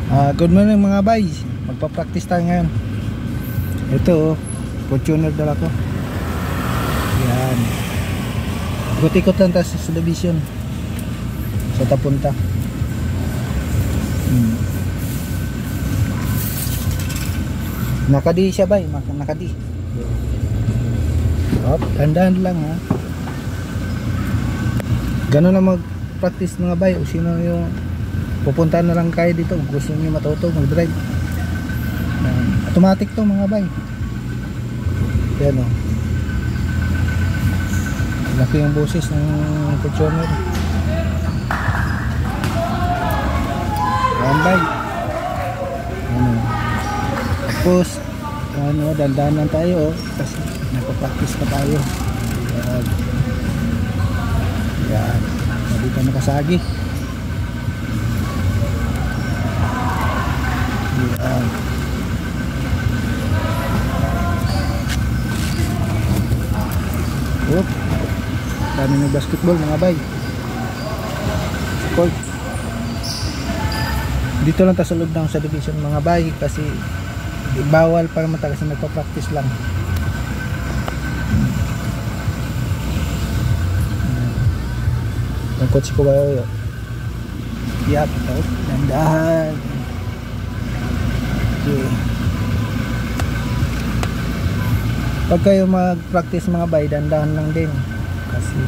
Good morning mga bay. Magpa-practice tayo ngayon. Ito Fortuner dala ko. Yan. Ikot-ikot lang tayo sa subdivision. Sa tapunta. Nakadi siya bay. Nakadi. Dandan lang ha. Ganun na mag-practice mga bay. O sino yung pupunta na lang kayo dito gusto niyo matuto mag-drive. Automatic to mga bay. Yan o. Laki yung boses ng Fortuner. Yan bay. Tapos dandahan lang tayo kasi nagpa-practice pa tayo. Yan. Hindi ka nakasagi. Yan. Dami ng basketball mga bay. Court. Dito lang tayo sa loob ng subdivision mga bay kasi bawal para matagal sa nagpa-practice lang. Ang coach ko ba yun? Yap, dandahan. Okay. Pag kayo mag-practice mga bay, dandahan lang din kasi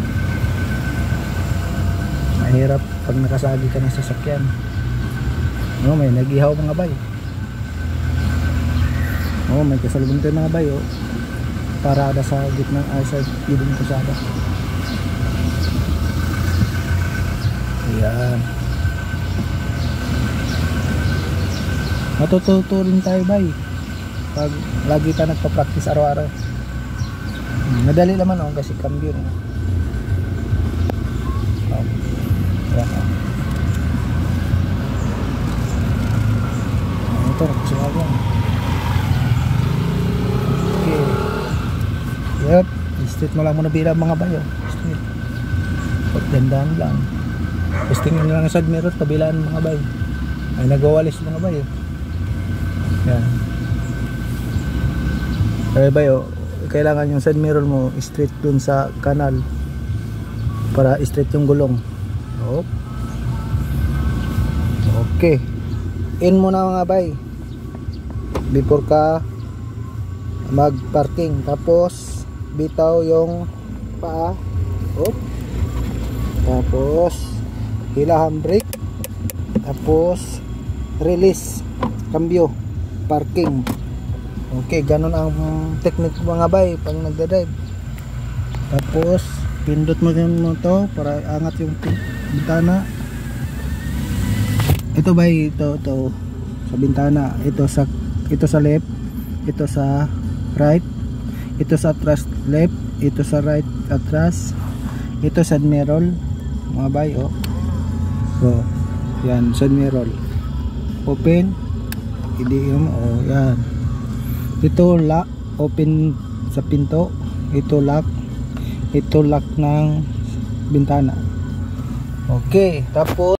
mahirap pag nakasagi ka ng sasakyan. May nag-ihaw mga bay. May kasalubong tayo mga bay. Parada sa gitna sa gilid ng kasada. Ayan. Matututo rin tayo bay pag lagi tayo nagpa-practice araw-araw. Madali naman kasi cambio rin. Ito nagsusabi yan. Okay. Yep. Straight mo lang muna bilang mga bayo. Straight. Pagdandahan lang. Tapos tingin lang sa side mirror kabilaan mga bayo. Ay nagwawalis mga bayo. Yan. Kaya bayo, kailangan yung side mirror mo straight dun sa kanal para straight yung gulong. Okay. In muna mga bay before ka mag parking, tapos bitaw yung paa. Tapos hilahan brake, tapos release, cambio, parking. Okay, ganun ang technique mga bay pag nagda-drive. Tapos pindot mo din mo to para angat yung bintana. Ito bay, ito sa bintana, ito sa left, ito sa right, ito sa atras left, ito sa right atras, ito sa mirror mga bay. So yan, side mirror open, idiom. Yan, ito lock, open sa pinto, ito lock ng bintana. Okay, tapos